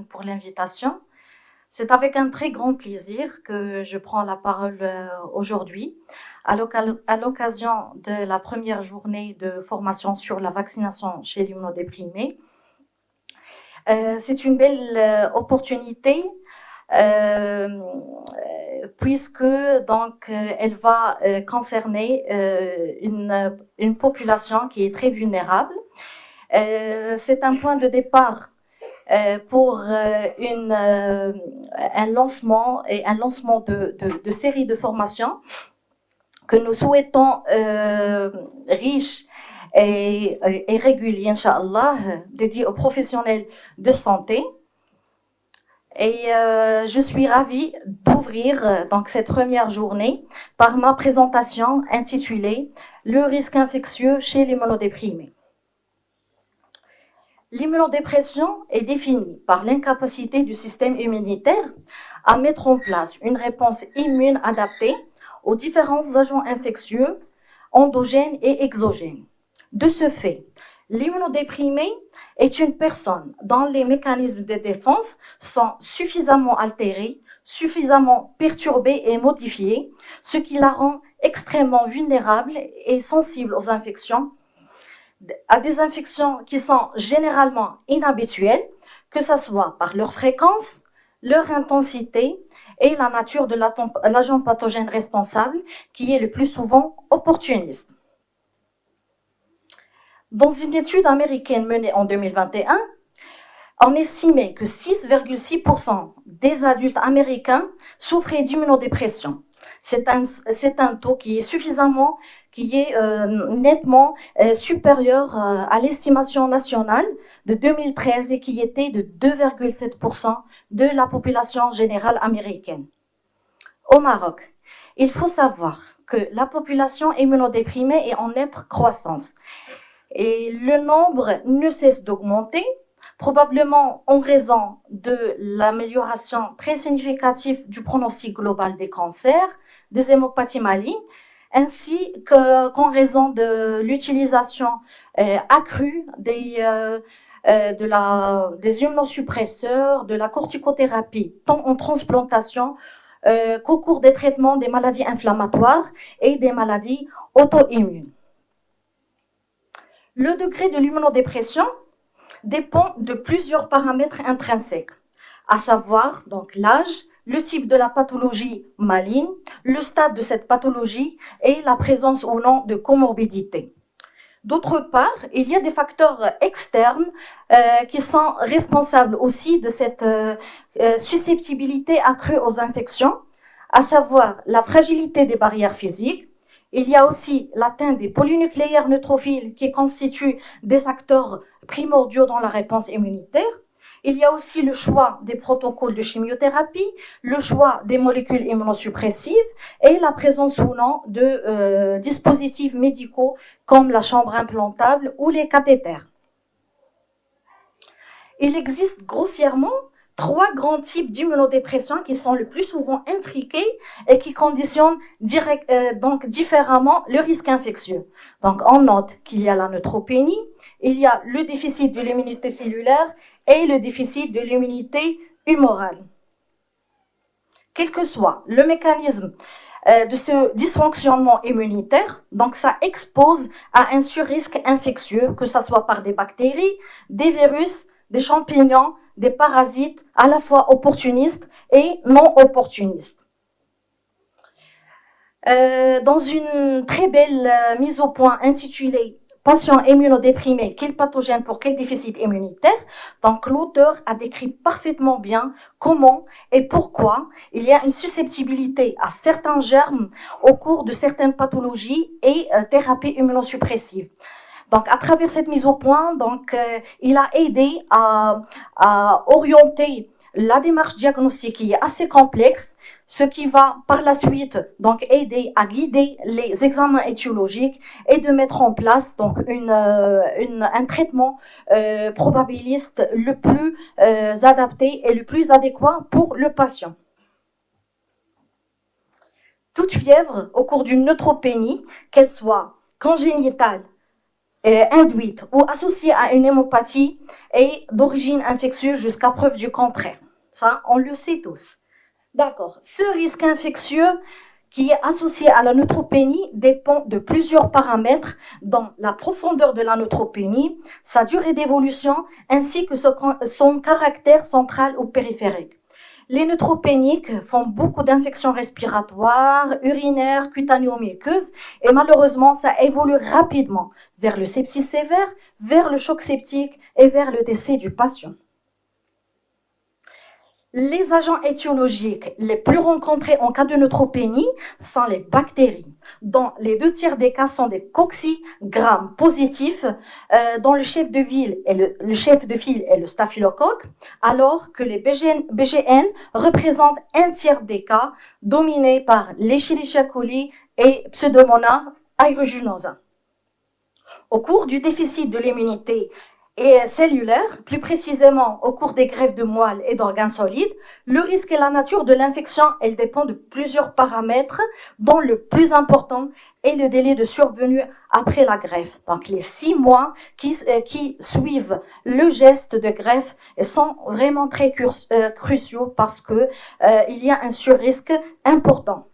pour l'invitation. C'est avec un très grand plaisir que je prends la parole aujourd'hui à l'occasion de la première journée de formation sur la vaccination chez l'immunodéprimé. C'est une belle opportunité euh, puisque donc elle va concerner une population qui est très vulnérable. C'est un point de départ pour un lancement de séries de formations que nous souhaitons riches et réguliers, Inch'Allah, dédiées aux professionnels de santé. Et je suis ravie d'ouvrir donc cette première journée par ma présentation intitulée Le risque infectieux chez les immunodéprimés. L'immunodépression est définie par l'incapacité du système immunitaire à mettre en place une réponse immune adaptée aux différents agents infectieux, endogènes et exogènes. De ce fait, l'immunodéprimé est une personne dont les mécanismes de défense sont suffisamment altérés, suffisamment perturbés et modifiés, ce qui la rend extrêmement vulnérable et sensible aux infections, à des infections qui sont généralement inhabituelles, que ce soit par leur fréquence, leur intensité et la nature de l'agent pathogène responsable, qui est le plus souvent opportuniste. Dans une étude américaine menée en 2021, on estimait que 6,6% des adultes américains souffraient d'immunodépression. C'est un taux qui est nettement supérieur à l'estimation nationale de 2013 et qui était de 2,7% de la population générale américaine. Au Maroc, il faut savoir que la population immunodéprimée est en nette croissance et le nombre ne cesse d'augmenter, probablement en raison de l'amélioration très significative du pronostic global des cancers, des hémopathies malignes, ainsi qu'en raison de l'utilisation accrue des immunosuppresseurs, de la corticothérapie, tant en transplantation qu'au cours des traitements des maladies inflammatoires et des maladies auto-immunes. Le degré de l'immunodépression dépend de plusieurs paramètres intrinsèques, à savoir donc l'âge, le type de la pathologie maligne, le stade de cette pathologie et la présence ou non de comorbidité. D'autre part, il y a des facteurs externes qui sont responsables aussi de cette susceptibilité accrue aux infections, à savoir la fragilité des barrières physiques. Il y a aussi l'atteinte des polynucléaires neutrophiles qui constituent des acteurs primordiaux dans la réponse immunitaire. Il y a aussi le choix des protocoles de chimiothérapie, le choix des molécules immunosuppressives et la présence ou non de dispositifs médicaux comme la chambre implantable ou les cathéters. Il existe grossièrement 3 grands types d'immunodépression qui sont le plus souvent intriqués et qui conditionnent donc différemment le risque infectieux. Donc on note qu'il y a la neutropénie, il y a le déficit de l'immunité cellulaire et le déficit de l'immunité humorale. Quel que soit le mécanisme de ce dysfonctionnement immunitaire, donc ça expose à un surrisque infectieux, que ce soit par des bactéries, des virus, des champignons, des parasites à la fois opportunistes et non opportunistes. Dans une très belle mise au point intitulée Patient immunodéprimé, quel pathogène pour quel déficit immunitaire, donc l'auteur a décrit parfaitement bien comment et pourquoi il y a une susceptibilité à certains germes au cours de certaines pathologies et thérapies immunosuppressives. Donc, à travers cette mise au point, donc, il a aidé à orienter la démarche diagnostique qui est assez complexe, ce qui va par la suite donc aider à guider les examens étiologiques et de mettre en place donc un traitement probabiliste le plus adapté et le plus adéquat pour le patient. Toute fièvre au cours d'une neutropénie, qu'elle soit congénitale induite ou associée à une hémopathie est d'origine infectieuse jusqu'à preuve du contraire. Ça, on le sait tous. D'accord. Ce risque infectieux qui est associé à la neutropénie dépend de plusieurs paramètres, dont la profondeur de la neutropénie, sa durée d'évolution, ainsi que son caractère central ou périphérique. Les neutropéniques font beaucoup d'infections respiratoires, urinaires, cutanéo-muqueuses, et malheureusement, ça évolue rapidement vers le sepsis sévère, vers le choc septique et vers le décès du patient. Les agents étiologiques les plus rencontrés en cas de neutropénie sont les bactéries, dont les 2/3 des cas sont des coccygrammes positifs, dont le chef de file est le staphylocoque, alors que les BGN représentent 1/3 des cas, dominés par l'Escherichia coli et Pseudomonas aeruginosa. Au cours du déficit de l'immunité et cellulaire, plus précisément au cours des greffes de moelle et d'organes solides, le risque et la nature de l'infection, elle dépend de plusieurs paramètres, dont le plus important est le délai de survenue après la greffe. Donc les 6 mois qui suivent le geste de greffe sont vraiment très cruciaux parce que il y a un surrisque important.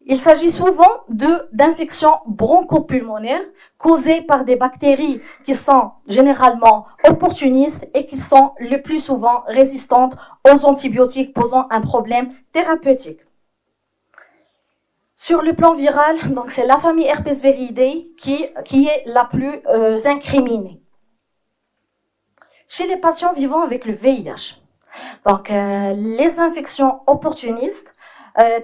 Il s'agit souvent d'infections bronchopulmonaires causées par des bactéries qui sont généralement opportunistes et qui sont le plus souvent résistantes aux antibiotiques, posant un problème thérapeutique. Sur le plan viral, donc c'est la famille Herpes viridae qui est la plus incriminée. Chez les patients vivant avec le VIH, donc les infections opportunistes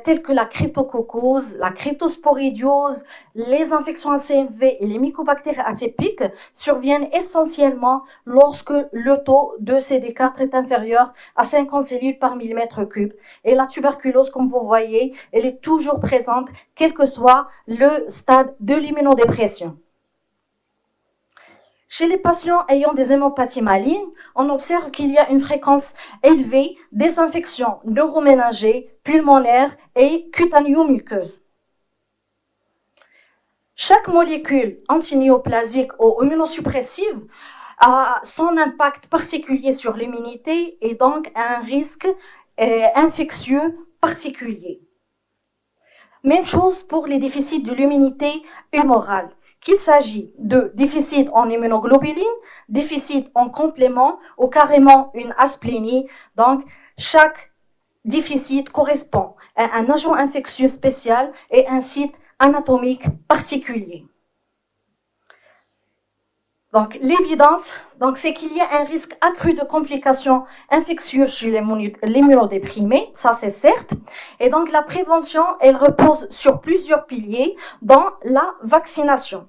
telles que la cryptococcose, la cryptosporidiose, les infections à CMV et les mycobactéries atypiques surviennent essentiellement lorsque le taux de CD4 est inférieur à 50 cellules par millimètre cube. Et la tuberculose, comme vous voyez, elle est toujours présente, quel que soit le stade de l'immunodépression. Chez les patients ayant des hémopathies malignes, on observe qu'il y a une fréquence élevée des infections neuroméningées, pulmonaires et cutanéo-muqueuses. Chaque molécule antinéoplasique ou immunosuppressive a son impact particulier sur l'immunité et donc un risque infectieux particulier. Même chose pour les déficits de l'immunité humorale. Qu'il s'agit de déficit en immunoglobuline, déficit en complément ou carrément une asplénie. Donc, chaque déficit correspond à un agent infectieux spécial et un site anatomique particulier. Donc, l'évidence, c'est qu'il y a un risque accru de complications infectieuses chez l'immunodéprimé, ça c'est certes. Et donc, la prévention, elle repose sur plusieurs piliers, dont la vaccination.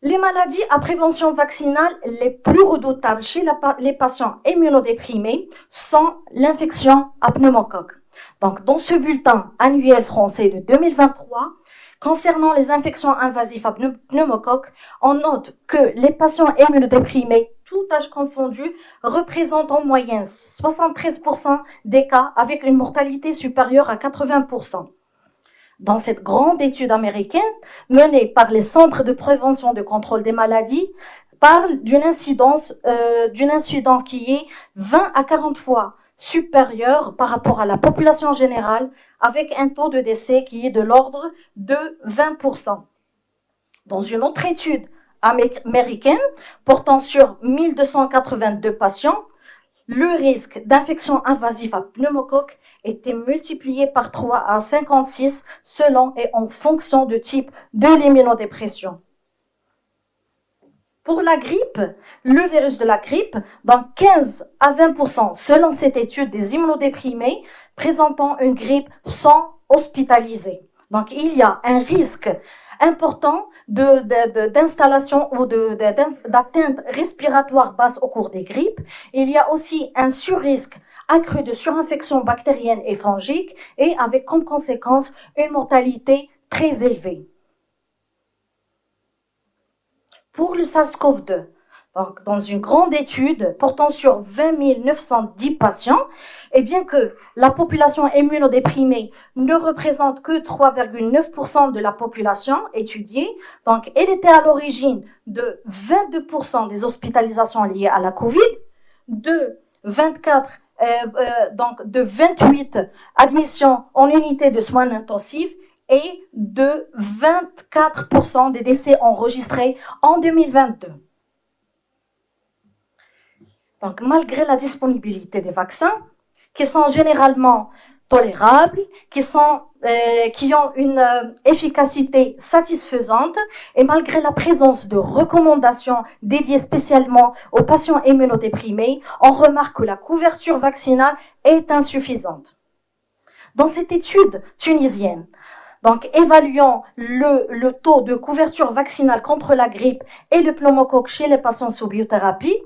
Les maladies à prévention vaccinale les plus redoutables chez les patients immunodéprimés sont l'infection à pneumocoque. Donc, dans ce bulletin annuel français de 2023, concernant les infections invasives à pneumocoque, on note que les patients immunodéprimés, tout âge confondu, représentent en moyenne 73% des cas avec une mortalité supérieure à 80%. Dans cette grande étude américaine, menée par les centres de prévention de contrôle des maladies, parle d'une incidence qui est 20 à 40 fois supérieure par rapport à la population générale, avec un taux de décès qui est de l'ordre de 20%. Dans une autre étude américaine, portant sur 1282 patients, le risque d'infection invasive à pneumocoque était multiplié par 3 à 56 selon et en fonction du type de l'immunodépression. Pour la grippe, le virus de la grippe, dans 15 à 20% selon cette étude des immunodéprimés présentant une grippe sont hospitalisés. Donc il y a un risque important d'installation ou d'atteinte respiratoire basse au cours des grippes. Il y a aussi un surrisque accru de surinfection bactérienne et fongique et avec comme conséquence une mortalité très élevée. Pour le SARS-CoV-2, Donc, dans une grande étude portant sur 20 910 patients, et bien que la population immunodéprimée ne représente que 3,9% de la population étudiée, donc elle était à l'origine de 22% des hospitalisations liées à la Covid, de 28 admissions en unité de soins intensifs et de 24% des décès enregistrés en 2022. Donc, malgré la disponibilité des vaccins, qui sont généralement tolérables, qui ont une efficacité satisfaisante, et malgré la présence de recommandations dédiées spécialement aux patients immunodéprimés, on remarque que la couverture vaccinale est insuffisante. Dans cette étude tunisienne, donc évaluant le taux de couverture vaccinale contre la grippe et le pneumocoque chez les patients sous biothérapie,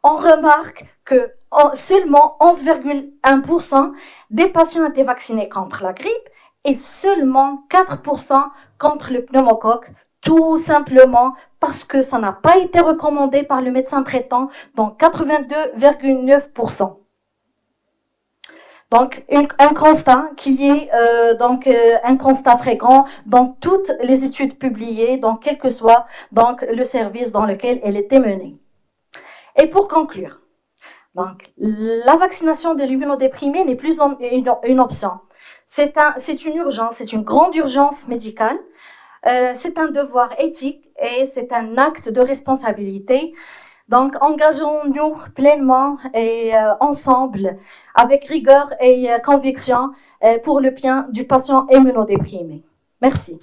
on remarque que seulement 11,1% des patients étaient vaccinés contre la grippe et seulement 4% contre le pneumocoque, tout simplement parce que ça n'a pas été recommandé par le médecin traitant, donc 82,9%. Donc, un constat qui est un constat fréquent dans toutes les études publiées, donc quel que soit donc le service dans lequel elle était menée. Et pour conclure, donc la vaccination de l'immunodéprimé n'est plus une option. C'est une urgence, c'est une grande urgence médicale. C'est un devoir éthique et c'est un acte de responsabilité. Donc, engageons-nous pleinement et ensemble, avec rigueur et conviction, pour le bien du patient immunodéprimé. Merci.